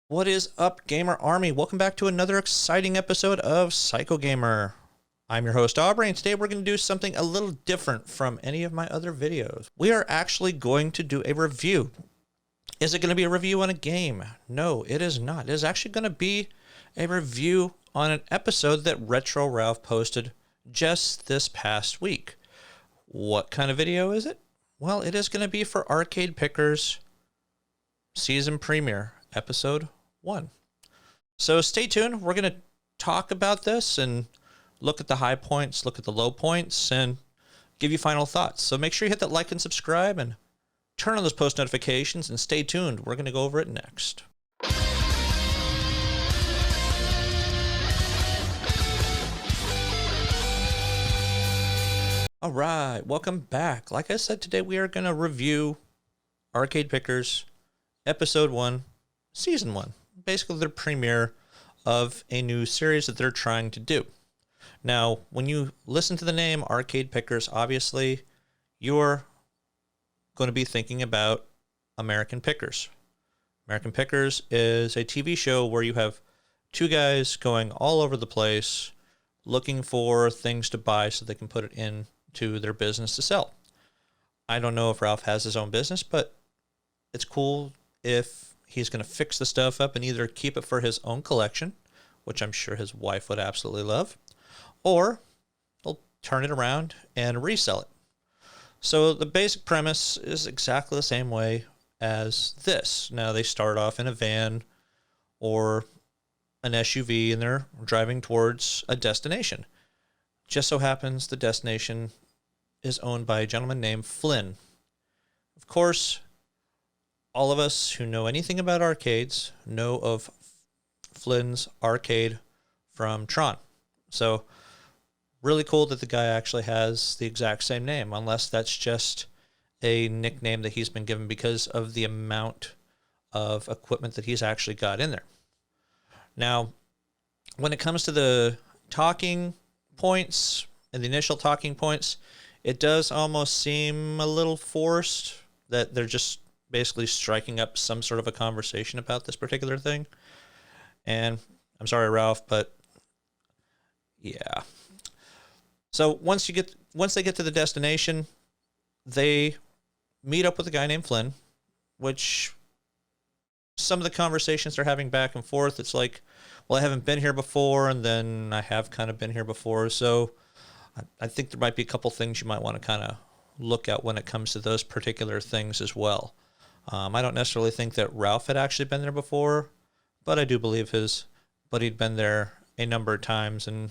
What is up, Gamer Army? Welcome back to another exciting episode of Psycho Gamer. I'm your host, Aubrey, and today we're going to do something a little different from any of my other videos. We are actually going to do a review. Is it going to be a review on a game? No, it is not. It is actually going to be a review on an episode that Retro Ralph posted just this past week. What kind of video is it? Well, it is going to be for Arcade Pickers season premiere, episode 1. So stay tuned. We're going to talk about this and look at the high points, look at the low points, and give you final thoughts. So make sure you hit that like and subscribe and turn on those post notifications and stay tuned. We're going to go over it next. All right, welcome back. Like I said, today we are going to review Arcade Pickers episode 1, season 1. Basically the premiere of a new series that they're trying to do. Now, when you listen to the name Arcade Pickers, obviously you're going to be thinking about American Pickers. American Pickers is a TV show where you have two guys going all over the place looking for things to buy so they can put it into their business to sell. I don't know if Ralph has his own business, but it's cool if he's going to fix the stuff up and either keep it for his own collection, which I'm sure his wife would absolutely love, or he'll turn it around and resell it. So the basic premise is exactly the same way as this. Now they start off in a van or an SUV and they're driving towards a destination. Just so happens the destination is owned by a gentleman named Flynn. Of course, all of us who know anything about arcades know of Flynn's arcade from Tron. So really cool that the guy actually has the exact same name, unless that's just a nickname that he's been given because of the amount of equipment that he's actually got in there. Now, when it comes to the talking points and the initial talking points, it does almost seem a little forced that they're just basically striking up some sort of a conversation about this particular thing. And I'm sorry, Ralph, but yeah. So once they get to the destination, they meet up with a guy named Flynn, which some of the conversations they're having back and forth, it's like, well, I haven't been here before, and then I have kind of been here before. So I think there might be a couple things you might want to kind of look at when it comes to those particular things as well. I don't necessarily think that Ralph had actually been there before, but I do believe his buddy had been there a number of times, and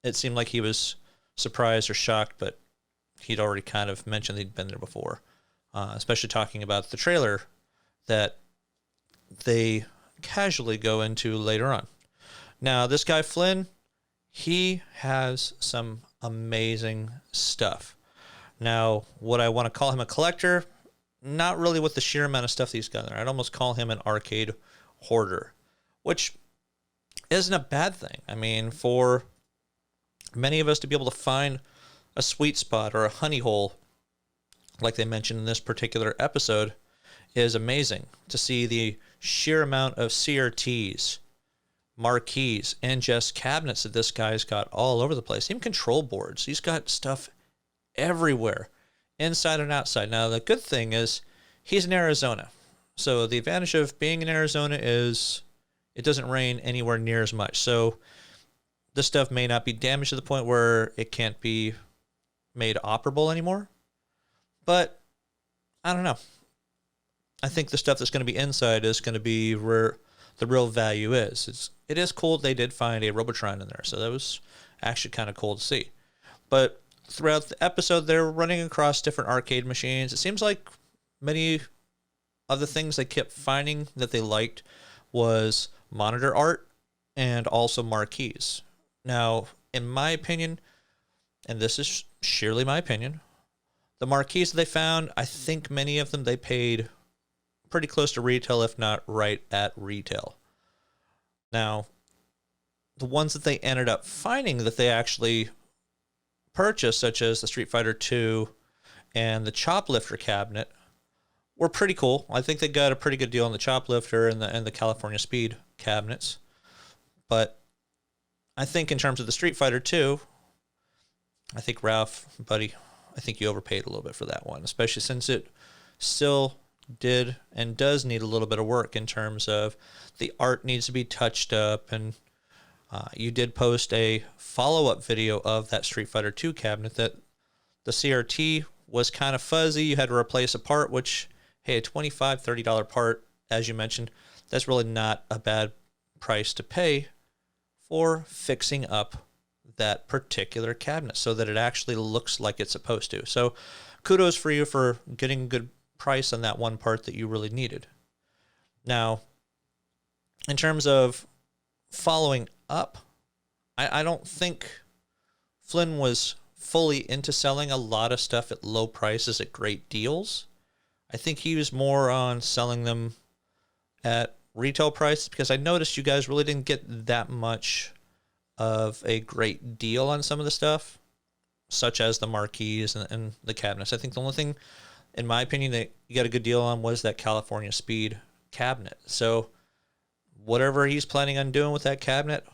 it seemed like he was surprised or shocked, but he'd already kind of mentioned he'd been there before, especially talking about the trailer that they casually go into later on. Now, this guy Flynn, he has some amazing stuff. Now, would I want to call him a collector? Not really with the sheer amount of stuff that he's got there. I'd almost call him an arcade hoarder, which isn't a bad thing. I mean, for many of us to be able to find a sweet spot or a honey hole, like they mentioned in this particular episode, is amazing. To see the sheer amount of CRTs, marquees, and just cabinets that this guy's got all over the place. Even control boards. He's got stuff everywhere, inside and outside. Now, the good thing is he's in Arizona. So the advantage of being in Arizona is it doesn't rain anywhere near as much. So this stuff may not be damaged to the point where it can't be made operable anymore. But I don't know. I think the stuff that's going to be inside is going to be where the real value is. It is cool they did find a Robotron in there. So that was actually kind of cool to see. But throughout the episode, they're running across different arcade machines. It seems like many of the things they kept finding that they liked was monitor art and also marquees. Now, in my opinion, and this is sheerly my opinion, the marquees that they found, I think many of them they paid pretty close to retail, if not right at retail. Now, the ones that they ended up finding that they actually purchased, such as the Street Fighter II and the Choplifter cabinet, were pretty cool. I think they got a pretty good deal on the Choplifter and the California Speed cabinets. But I think in terms of the Street Fighter 2, I think Ralph, buddy, I think you overpaid a little bit for that one, especially since it still did and does need a little bit of work in terms of the art needs to be touched up. And you did post a follow-up video of that Street Fighter 2 cabinet that the CRT was kind of fuzzy. You had to replace a part, which, hey, a $25, $30 part, as you mentioned, that's really not a bad price to pay for fixing up that particular cabinet so that it actually looks like it's supposed to. So kudos for you for getting a good price on that one part that you really needed. Now, in terms of following up, I don't think Flynn was fully into selling a lot of stuff at low prices at great deals. I think he was more on selling them at retail prices, because I noticed you guys really didn't get that much of a great deal on some of the stuff, such as the marquees and the cabinets. I think the only thing, in my opinion, that you got a good deal on was that California Speed cabinet. So whatever he's planning on doing with that cabinet,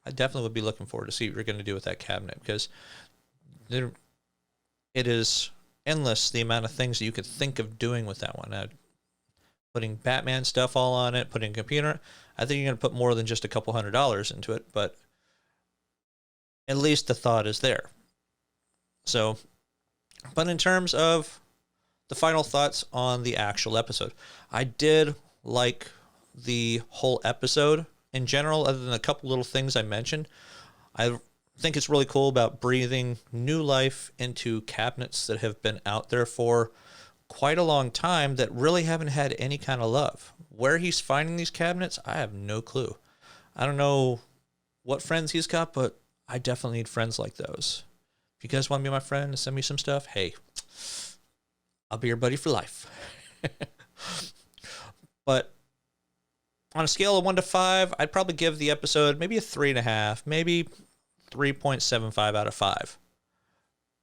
I definitely would be looking forward to see what you're going to do with that cabinet, because it is endless the amount of things that you could think of doing with that one. Putting Batman stuff all on it, putting a computer. I think you're going to put more than just a couple $100s into it, but at least the thought is there. So, but in terms of the final thoughts on the actual episode, I did like the whole episode in general, other than a couple little things I mentioned. I think it's really cool about breathing new life into cabinets that have been out there for quite a long time that really haven't had any kind of love. Where he's finding these cabinets, I have no clue. I don't know what friends he's got, but I definitely need friends like those. If you guys want to be my friend and send me some stuff, hey, I'll be your buddy for life. But on a scale of 1 to 5, I'd probably give the episode maybe a 3.5, maybe 3.75 out of 5,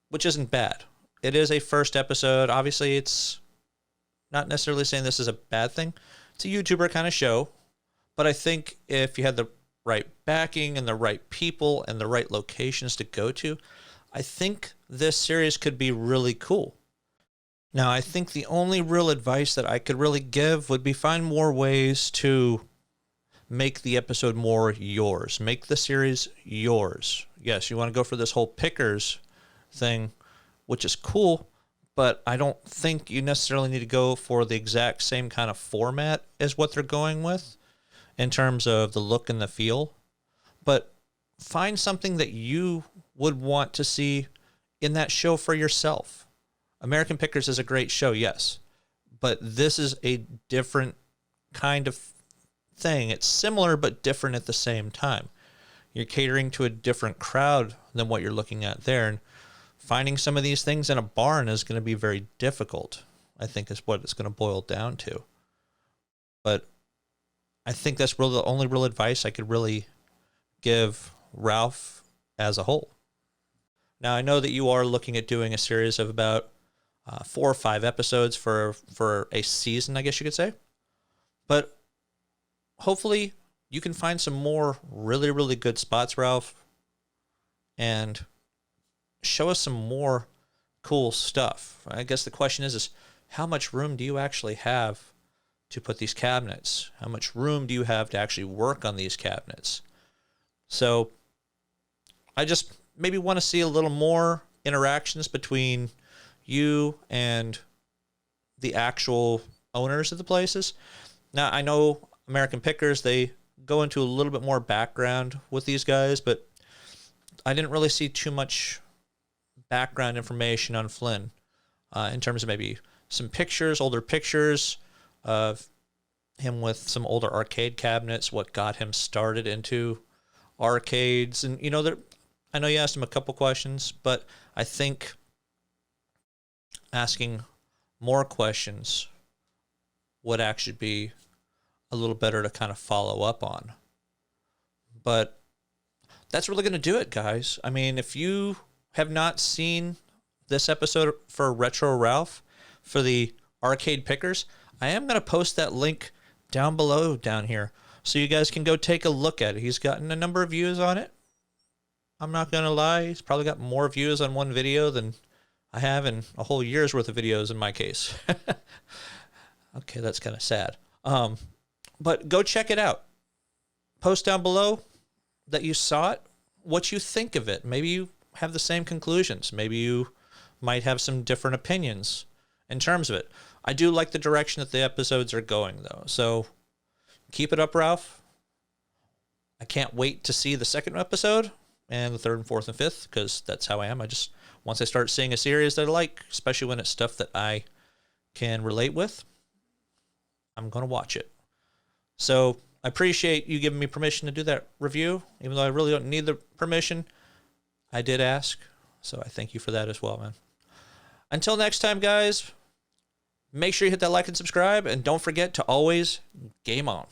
which isn't bad. It is a first episode. Obviously, it's not necessarily saying this is a bad thing. It's a YouTuber kind of show. But I think if you had the right backing and the right people and the right locations to go to, I think this series could be really cool. Now, I think the only real advice that I could really give would be find more ways to make the episode more yours. Make the series yours. Yes, you want to go for this whole pickers thing, which is cool, but I don't think you necessarily need to go for the exact same kind of format as what they're going with in terms of the look and the feel. But find something that you would want to see in that show for yourself. American Pickers is a great show, yes, but this is a different kind of thing. It's similar but different at the same time. You're catering to a different crowd than what you're looking at there, and finding some of these things in a barn is going to be very difficult, I think, is what it's going to boil down to. But I think that's really the only real advice I could really give Ralph as a whole. Now, I know that you are looking at doing a series of about 4 or 5 episodes for a season, I guess you could say. But hopefully you can find some more really, really good spots, Ralph, and show us some more cool stuff. I guess the question is how much room do you actually have to put these cabinets? How much room do you have to actually work on these cabinets? So I just maybe want to see a little more interactions between you and the actual owners of the places. Now, I know American Pickers, they go into a little bit more background with these guys, but I didn't really see too much background information on Flynn in terms of maybe some pictures, older pictures of him with some older arcade cabinets, what got him started into arcades. And, you know, I know you asked him a couple questions, but I think asking more questions would actually be a little better to kind of follow up on. But that's really going to do it, guys. I mean, if you have not seen this episode for Retro Ralph, for the Arcade Pickers. I am going to post that link down below down here so you guys can go take a look at it. He's gotten a number of views on it. I'm not going to lie. He's probably got more views on one video than I have in a whole year's worth of videos in my case. Okay, that's kind of sad. But go check it out. Post down below that you saw it, what you think of it. Maybe you have the same conclusions. Maybe you might have some different opinions in terms of it. I do like the direction that the episodes are going, though. So keep it up, Ralph. I can't wait to see the second episode and the third and fourth and fifth, because that's how I am. Once I start seeing a series that I like, especially when it's stuff that I can relate with, I'm going to watch it. So I appreciate you giving me permission to do that review, even though I really don't need the permission. I did ask, so I thank you for that as well, man. Until next time, guys, make sure you hit that like and subscribe, and don't forget to always game on.